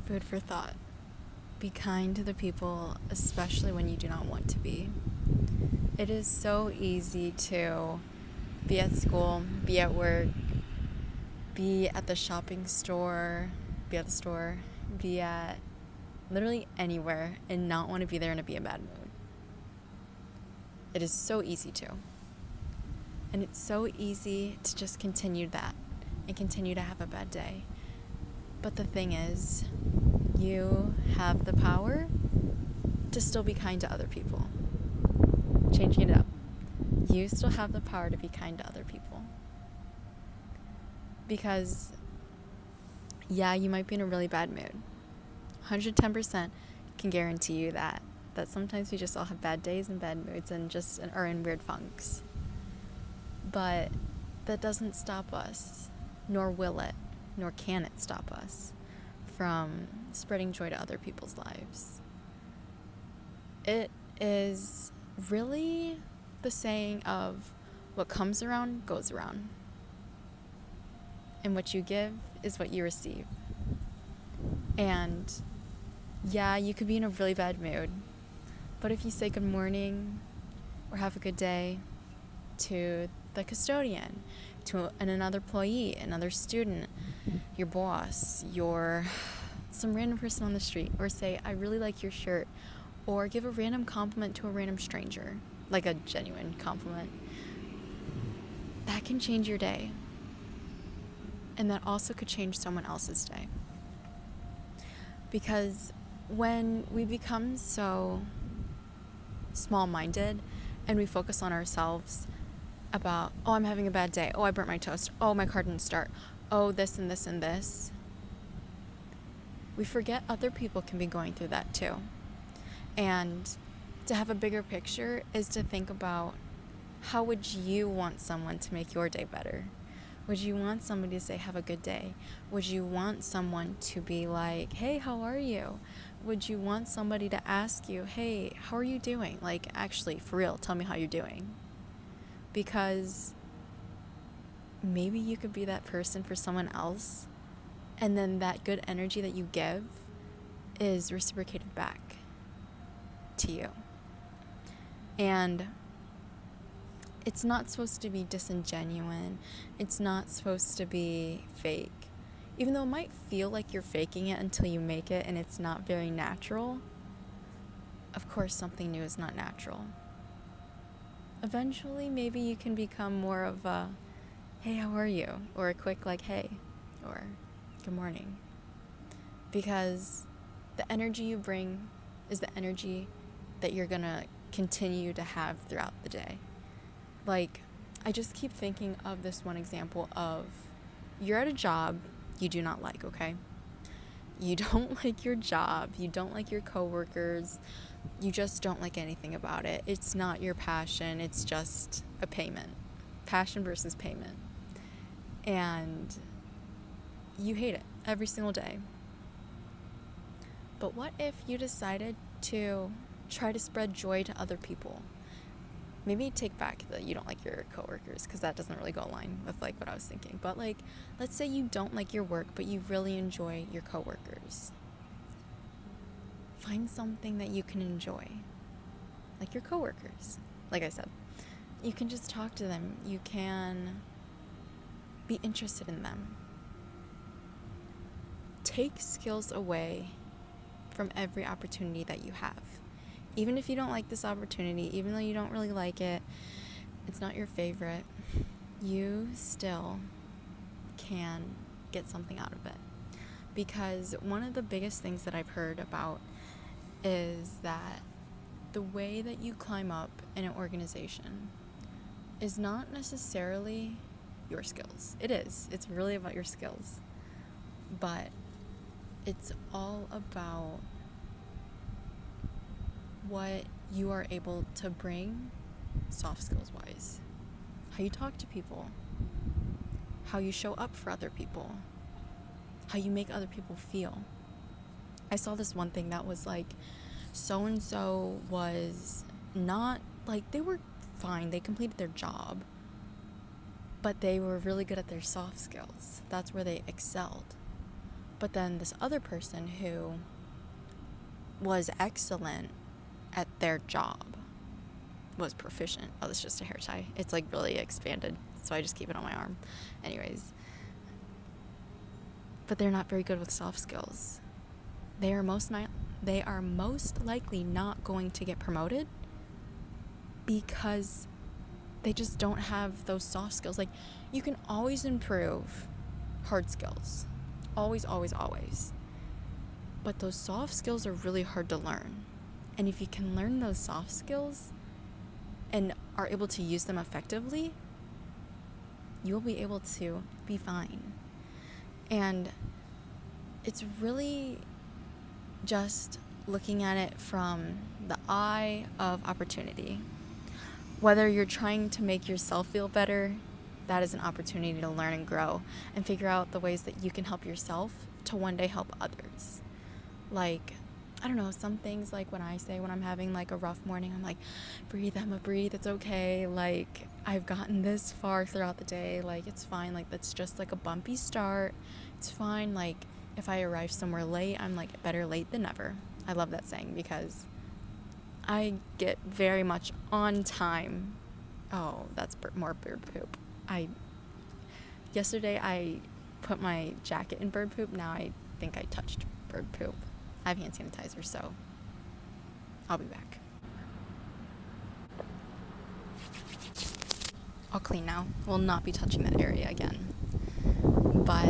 Food for thought. Be kind to the people, especially when you do not want to be. It is so easy to be at school, be at work, be at the shopping store, be at the store, be at literally anywhere and not want to be there and to be in a bad mood. It is so easy to. And it's so easy to just continue that and continue to have a bad day. But the thing is, you have the power to still be kind to other people. Changing it up. You still have the power to be kind to other people. Because, yeah, you might be in a really bad mood. 110% can guarantee you that sometimes we just all have bad days and bad moods and just are in weird funks. But that doesn't stop us, nor will it, nor can it stop us from spreading joy to other people's lives. It is really the saying of what comes around goes around. And what you give is what you receive. And yeah, you could be in a really bad mood, but if you say good morning or have a good day to the custodian, to another employee, another student, your boss, some random person on the street, or say, I really like your shirt, or give a random compliment to a random stranger, like a genuine compliment, that can change your day. And that also could change someone else's day. Because when we become so small-minded and we focus on ourselves about, oh, I'm having a bad day, oh, I burnt my toast, oh, my car didn't start, oh, this and this and this, we forget other people can be going through that too. And to have a bigger picture is to think about, how would you want someone to make your day better? Would you want somebody to say, have a good day? Would you want someone to be like, hey, how are you? Would you want somebody to ask you, hey, how are you doing? Like, actually, for real, tell me how you're doing. Because maybe you could be that person for someone else, and then that good energy that you give is reciprocated back to you. And it's not supposed to be disingenuous. It's not supposed to be fake. Even though it might feel like you're faking it until you make it and it's not very natural, of course something new is not natural. Eventually, maybe you can become more of a, hey, how are you? Or a quick like, hey, or good morning. Because the energy you bring is the energy that you're going to continue to have throughout the day. Like, I just keep thinking of this one example of, you're at a job you do not like, okay? You don't like your job, you don't like your coworkers, you just don't like anything about it. It's not your passion, it's just a payment. Passion versus payment. And you hate it every single day. But what if you decided to try to spread joy to other people? Maybe take back that you don't like your coworkers, because that doesn't really go along with like what I was thinking. But like, let's say you don't like your work, but you really enjoy your coworkers. Find something that you can enjoy, like your coworkers. Like I said, you can just talk to them. You can be interested in them. Take skills away from every opportunity that you have. Even if you don't like this opportunity, even though you don't really like it, it's not your favorite, you still can get something out of it. Because one of the biggest things that I've heard about is that the way that you climb up in an organization is not necessarily your skills. It is. It's really about your skills. But it's all about what you are able to bring soft skills wise. How you talk to people, how you show up for other people, how you make other people feel. I saw this one thing that was like, so-and-so was not, like, they were fine, they completed their job, but they were really good at their soft skills. That's where they excelled. But then this other person who was excellent at their job was proficient. Oh, that's just a hair tie. It's like really expanded, so I just keep it on my arm. Anyways. But they're not very good with soft skills. They are most likely not going to get promoted because they just don't have those soft skills. Like, you can always improve hard skills. Always, always, always. But those soft skills are really hard to learn. And if you can learn those soft skills and are able to use them effectively, you will be able to be fine. And it's really just looking at it from the eye of opportunity. Whether you're trying to make yourself feel better, that is an opportunity to learn and grow and figure out the ways that you can help yourself to one day help others. Like, I don't know, some things, like when I'm having like a rough morning, I'm like, breathe, Emma, breathe, it's okay. Like, I've gotten this far throughout the day. Like, it's fine. Like, that's just like a bumpy start. It's fine. Like, if I arrive somewhere late, I'm like, better late than never. I love that saying because I get very much on time. Oh, that's more bird poop. Yesterday I put my jacket in bird poop. Now I think I touched bird poop. I have hand sanitizer, so I'll be back. I'll clean now. Will not be touching that area again. But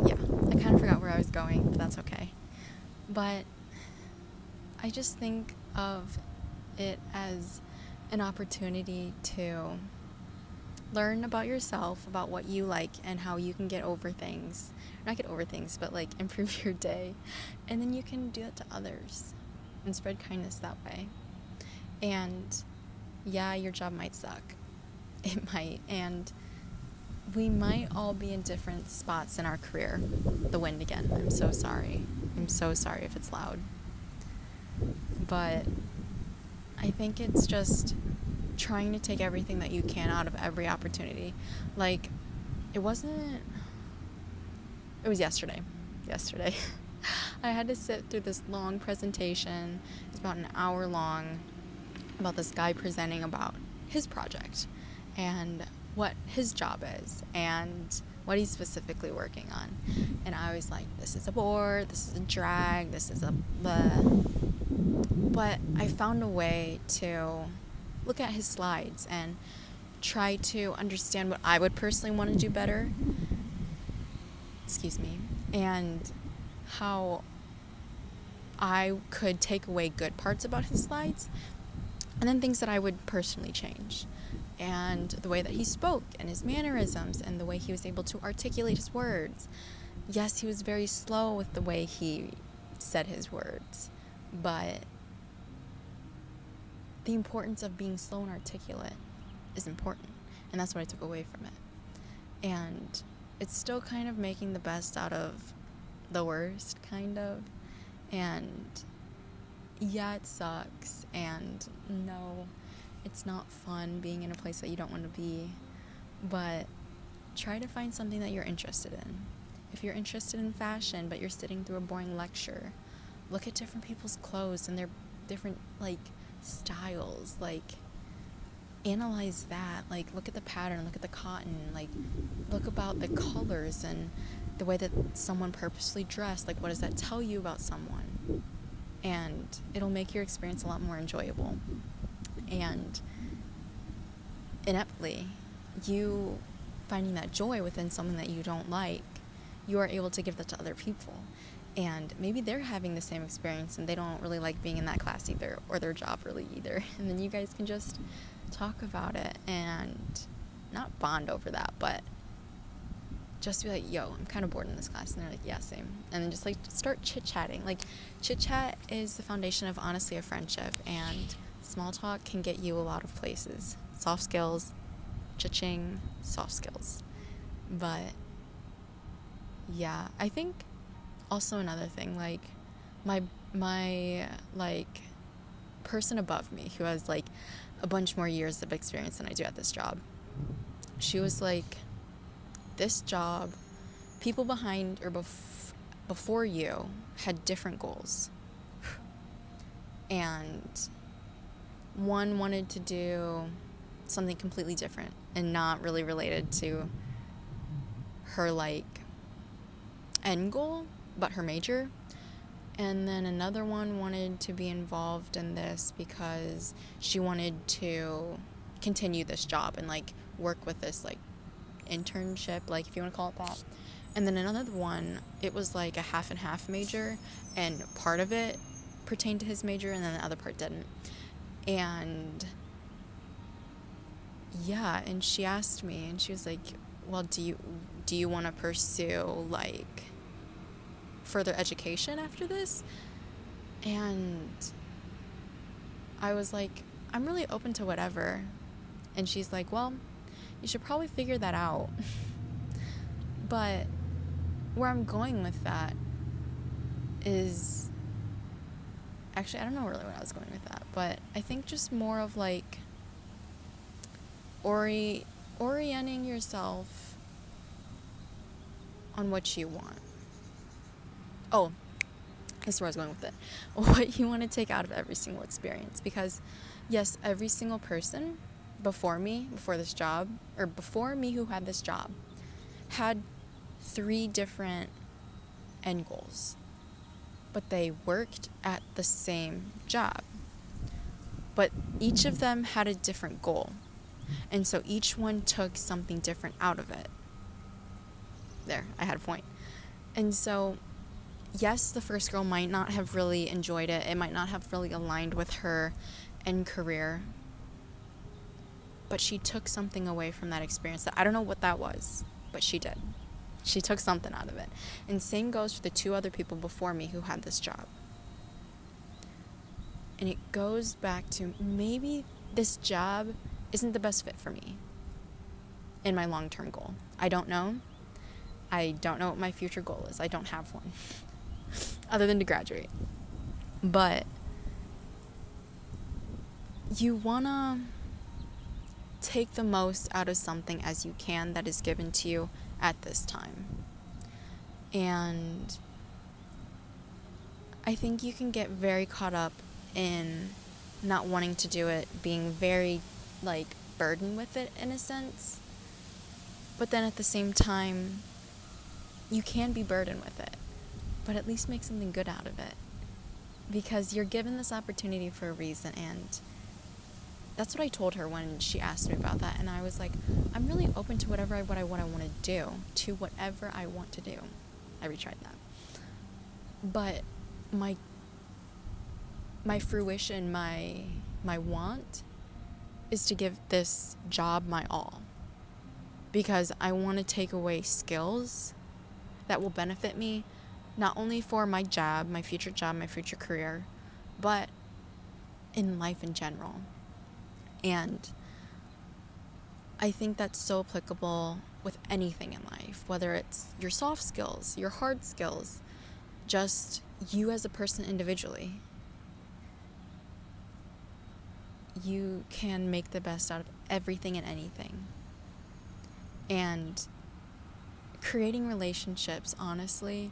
yeah, I kind of forgot where I was going, but that's okay. But I just think of it as an opportunity to learn about yourself, about what you like and how you can get over things. Not get over things, but like improve your day. And then you can do that to others and spread kindness that way. And yeah, your job might suck. It might. And we might all be in different spots in our career. The wind again. I'm so sorry. I'm so sorry if it's loud. But I think it's just trying to take everything that you can out of every opportunity. Like, it was yesterday. I had to sit through this long presentation. It's about an hour long, about this guy presenting about his project and what his job is and what he's specifically working on. And I was like, this is a bore, this is a drag, this is a blah. But I found a way to look at his slides and try to understand what I would personally want to do better. And how I could take away good parts about his slides and then things that I would personally change. And the way that he spoke and his mannerisms and the way he was able to articulate his words. Yes, he was very slow with the way he said his words, but the importance of being slow and articulate is important, and that's what I took away from it. And it's still kind of making the best out of the worst, kind of. And yeah, it sucks, and no, it's not fun being in a place that you don't want to be, but try to find something that you're interested in. If you're interested in fashion, but you're sitting through a boring lecture, look at different people's clothes and their different, like, styles. Like, analyze that. Like, look at the pattern, look at the cotton, like, look about the colors and the way that someone purposely dressed. Like, what does that tell you about someone? And it'll make your experience a lot more enjoyable. And ineptly, you finding that joy within something that you don't like, you are able to give that to other people. And maybe they're having the same experience and they don't really like being in that class either, or their job really either. And then you guys can just talk about it and not bond over that, but just be like, yo, I'm kind of bored in this class. And they're like, yeah, same. And then just like start chit-chatting. Like, chit-chat is the foundation of, honestly, a friendship. And small talk can get you a lot of places. Soft skills, cha-ching, soft skills. But yeah, I think also another thing, like, my like person above me who has like a bunch more years of experience than I do at this job, she was like, this job people behind or before you had different goals. And one wanted to do something completely different and not really related to her like end goal, but her major. And then another one wanted to be involved in this because she wanted to continue this job and like work with this like internship, like if you want to call it that. And then another one, it was like a half and half major, and part of it pertained to his major and then the other part didn't. And yeah, and she asked me, and she was like, well, do you want to pursue like further education after this? And I was like, I'm really open to whatever. And she's like, well, you should probably figure that out. But where I'm going with that is, actually, I don't know really where I was going with that, but I think just more of like orienting yourself on what you want. Oh, this is where I was going with it. What you want to take out of every single experience. Because, yes, every single person before this job, or before me who had this job, had 3 different end goals. But they worked at the same job. But each of them had a different goal. And so each one took something different out of it. There, I had a point. And so, yes, the first girl might not have really enjoyed it. It might not have really aligned with her end career. But she took something away from that experience. That I don't know what that was, but she did. She took something out of it. And same goes for the 2 other people before me who had this job. And it goes back to maybe this job isn't the best fit for me in my long-term goal. I don't know. I don't know what my future goal is. I don't have one other than to graduate. But you want to take the most out of something as you can that is given to you at this time. And I think you can get very caught up in not wanting to do it, being very like burdened with it in a sense. But then at the same time, you can be burdened with it, but at least make something good out of it, because you're given this opportunity for a reason. And that's what I told her when she asked me about that. And I was like, I'm really open to what I want to do, to whatever I want to do. I retried that. But my fruition, my want is to give this job my all, because I want to take away skills that will benefit me, not only for my future career, but in life in general. And I think that's so applicable with anything in life, whether it's your soft skills, your hard skills, just you as a person individually. You can make the best out of everything and anything. And creating relationships, honestly,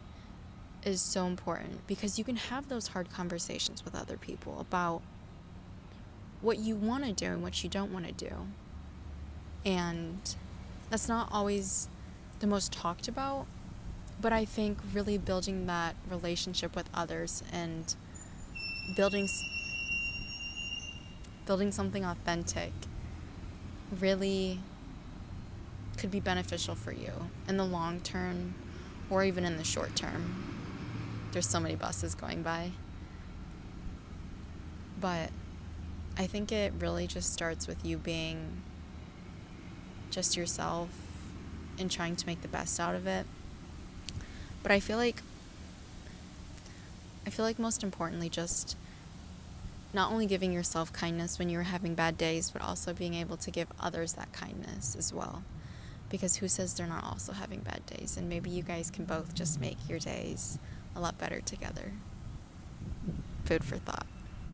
is so important, because you can have those hard conversations with other people about what you want to do and what you don't want to do. And that's not always the most talked about, but I think really building that relationship with others and building something authentic really could be beneficial for you in the long term or even in the short term. There's so many buses going by. But I think it really just starts with you being just yourself and trying to make the best out of it. But I feel like most importantly, just not only giving yourself kindness when you're having bad days, but also being able to give others that kindness as well. Because who says they're not also having bad days? And maybe you guys can both just make your days a lot better together. Food for thought.